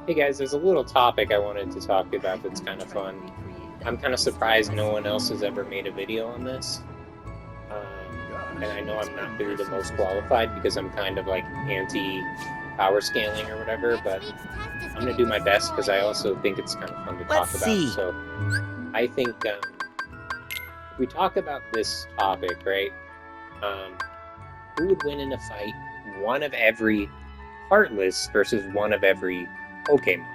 Hey guys, there's a little topic I wanted to talk about that's kind of fun. I'm kind of surprised no one else has ever made a video on this. And I know I'm not really the most qualified because I'm kind of like anti power scaling or whatever, but I'm going to do my best because I also think it's kind of fun to Let's talk about. see. So I think if we talk about this topic, right? Um, who would win in a fight? One of every Heartless versus one of every Pokemon.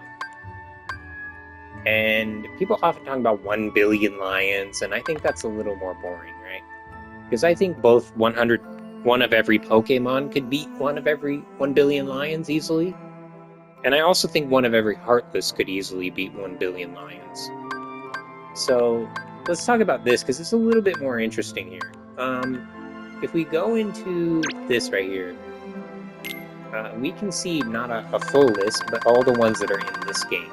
And people often talk about 1 billion lions, and I think that's a little more boring, right? Because I think both one of every Pokemon could beat one of every 1 billion lions easily. And I also think one of every Heartless could easily beat 1 billion lions. So let's talk about this because it's a little bit more interesting here. If we go into this right here, we can see not a full list, but all the ones that are in this game.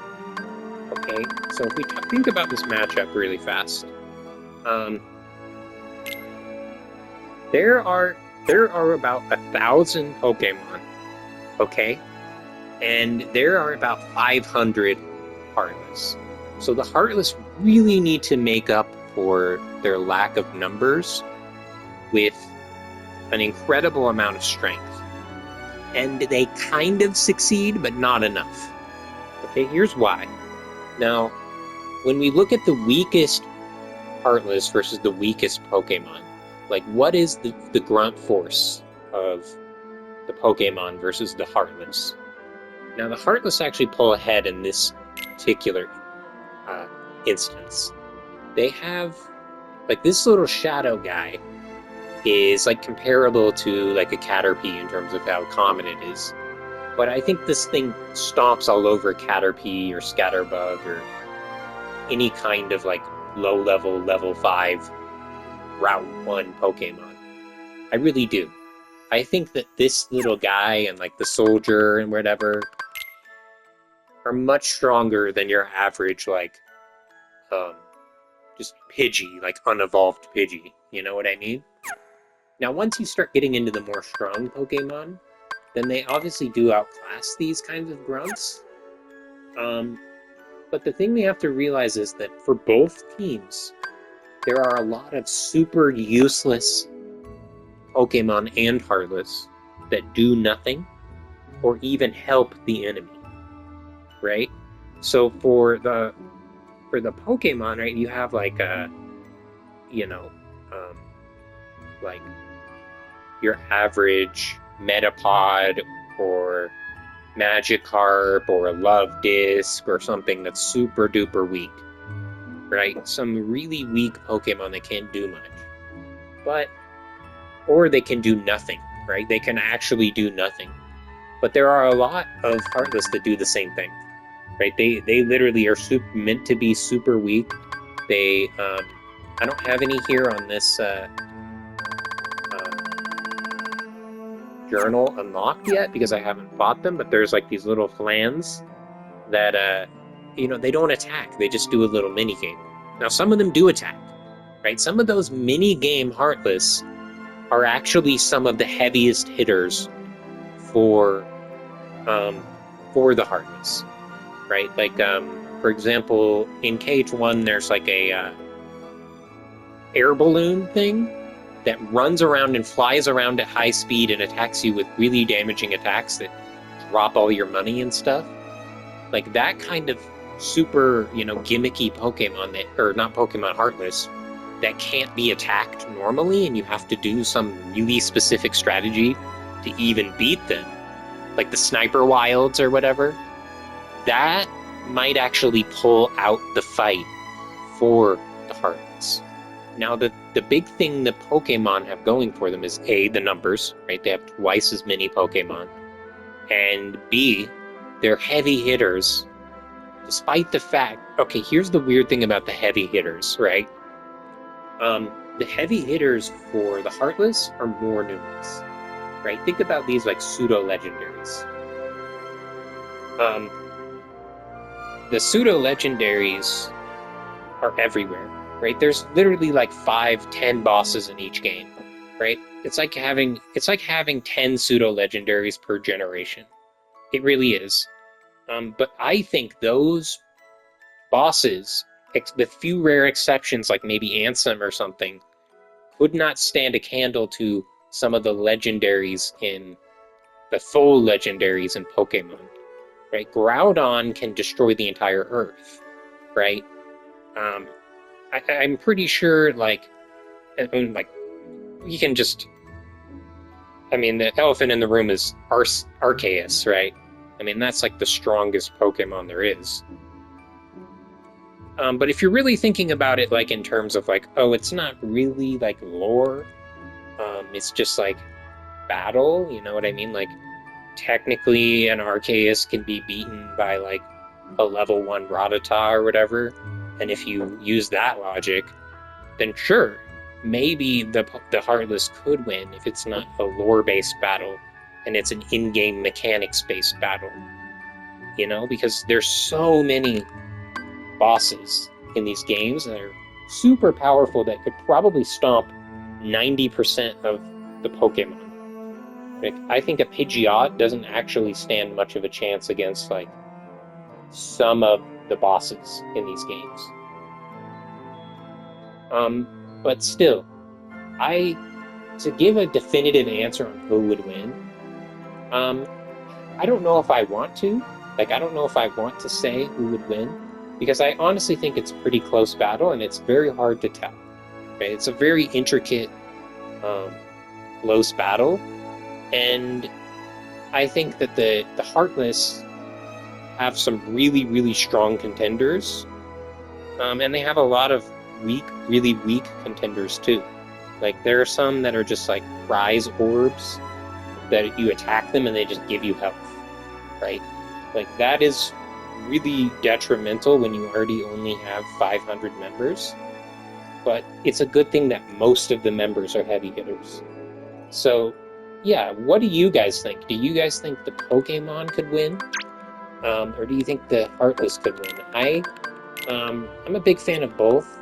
Okay, so if we think about this matchup really fast, um, there are about 1,000 Pokemon, okay, and there are about 500 Heartless. So the Heartless really need to make up for their lack of numbers with an incredible amount of strength, and they kind of succeed, but not enough. Okay, here's why. Now, when we look at the weakest Heartless versus the weakest Pokemon, like what is the grunt force of the Pokemon versus the Heartless? Now, the Heartless actually pull ahead in this particular instance. They have, like, this little shadow guy is like comparable to like a Caterpie in terms of how common it is. But I think this thing stomps all over Caterpie or Scatterbug or any kind of like low-level, level 5, Route 1 Pokemon. I really do. I think that this little guy and like the soldier and whatever are much stronger than your average like just Pidgey, like unevolved Pidgey. You know what I mean? Now once you start getting into the more strong Pokemon, then they obviously do outclass these kinds of grunts. But the thing we have to realize is that for both teams, there are a lot of super useless Pokemon and Heartless that do nothing or even help the enemy, right? So for the Pokemon, right, you have like you know, um, like your average Metapod or Magikarp or a Love Disc or something that's super duper weak, right? Some really weak Pokemon that can't do much. But, or they can do nothing, right? They can actually do nothing. But there are a lot of Heartless that do the same thing, right? They literally are meant to be super weak. They, I don't have any here on this journal unlocked yet because I haven't fought them, but there's like these little flans that, they don't attack. They just do a little mini game. Now, some of them do attack, right? Some of those mini game Heartless are actually some of the heaviest hitters for the Heartless, right? Like, for example, in Cage 1, there's like a air balloon thing that runs around and flies around at high speed and attacks you with really damaging attacks that drop all your money and stuff. Like that kind of super, gimmicky Pokemon that, or not Pokemon, Heartless, that can't be attacked normally and you have to do some really specific strategy to even beat them, like the Sniper Wilds or whatever, that might actually pull out the fight for the Heartless. Now, the big thing the Pokemon have going for them is A, the numbers, right? They have twice as many Pokemon. And B, they're heavy hitters, despite the fact... Okay, here's the weird thing about the heavy hitters, right? The heavy hitters for the Heartless are more numerous, right? Think about these like pseudo-legendaries. The pseudo-legendaries are everywhere, right? There's literally like 5-10 bosses in each game, right? It's like having 10 pseudo-legendaries per generation. It really is. But I think those bosses, with few rare exceptions like maybe Ansem or something, could not stand a candle to some of the legendaries in the full legendaries in Pokemon. Right? Groudon can destroy the entire Earth, right? I'm pretty sure, like, you can just. I mean, the elephant in the room is Arceus, right? I mean, that's like the strongest Pokemon there is. But if you're really thinking about it, like in terms of like, oh, it's not really like lore. It's just like battle. You know what I mean? Like, technically, an Arceus can be beaten by like a level 1 Rattata or whatever. And if you use that logic, then sure, maybe the Heartless could win if it's not a lore-based battle and it's an in-game mechanics-based battle. You know, because there's so many bosses in these games that are super powerful that could probably stomp 90% of the Pokemon. Like, I think a Pidgeot doesn't actually stand much of a chance against like some of the bosses in these games. But still, to give a definitive answer on who would win, I don't know if I want to. Like, I don't know if I want to say who would win, because I honestly think it's a pretty close battle, and it's very hard to tell. Right? It's a very intricate, close battle, and I think that the Heartless have some really, really strong contenders, and they have a lot of really weak contenders too. Like, there are some that are just like prize orbs that you attack them and they just give you health, right? Like, that is really detrimental when you already only have 500 members. But it's a good thing that most of the members are heavy hitters. So, yeah, what do you guys think? Do you guys think the Pokemon could win? Or do you think the Heartless could win? I'm a big fan of both.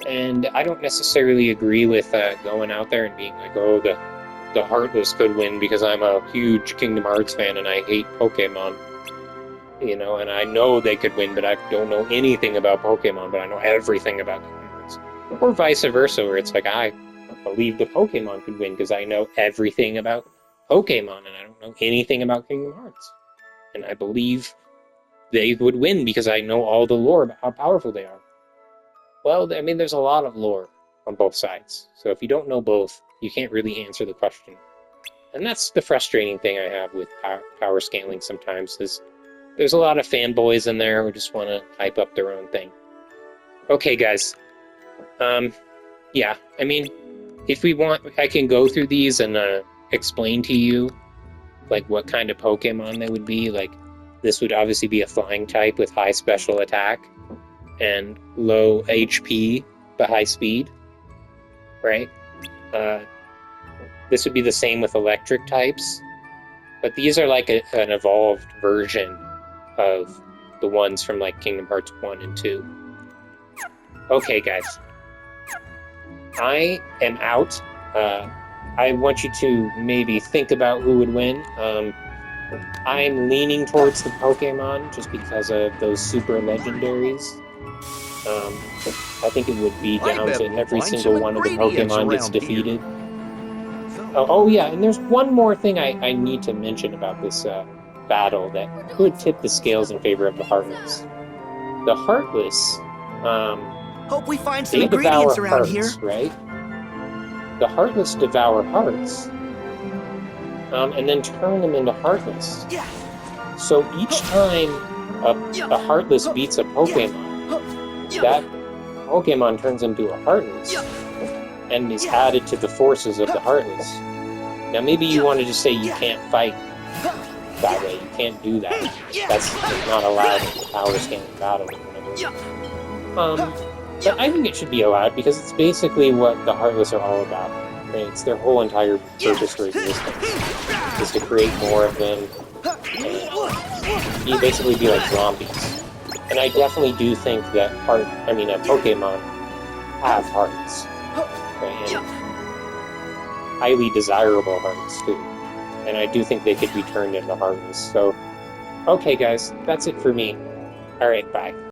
And I don't necessarily agree with going out there and being like, oh, the Heartless could win because I'm a huge Kingdom Hearts fan and I hate Pokemon. You know, and I know they could win, but I don't know anything about Pokemon, but I know everything about Kingdom Hearts. Or vice versa, where it's like, I believe the Pokemon could win because I know everything about Pokemon and I don't know anything about Kingdom Hearts. And I believe they would win because I know all the lore about how powerful they are. Well, I mean, there's a lot of lore on both sides. So if you don't know both, you can't really answer the question. And that's the frustrating thing I have with power scaling sometimes, is there's a lot of fanboys in there who just want to hype up their own thing. Okay, guys. Yeah, I mean, if we want, I can go through these and explain to you, like, what kind of Pokemon they would be. Like, this would obviously be a flying type with high special attack and low HP but high speed, right? This would be the same with electric types, but these are like an evolved version of the ones from like Kingdom Hearts 1 and 2. Okay, guys. I am out. I want you to maybe think about who would win. I'm leaning towards the Pokemon just because of those super legendaries. I think it would be down to every single one of the Pokemon gets defeated. Oh yeah, and there's one more thing I need to mention about this battle that could tip the scales in favor of the Heartless. The Heartless, hope we find some ingredients around hearts, here. Right? The Heartless devour hearts, and then turn them into Heartless. So each time a Heartless beats a Pokemon, that Pokemon turns into a Heartless and is added to the forces of the Heartless. Now maybe you want to just say you can't fight that way. You can't do that. That's not allowed in the power scaling battle. But I think it should be allowed because it's basically what the Heartless are all about. Right? It's their whole entire purpose for existence, is to create more of them and basically be like zombies. And I definitely do think that Pokemon have hearts, right? And highly desirable hearts too. And I do think they could be turned into Heartless. So Okay, guys, that's it for me. All right, bye.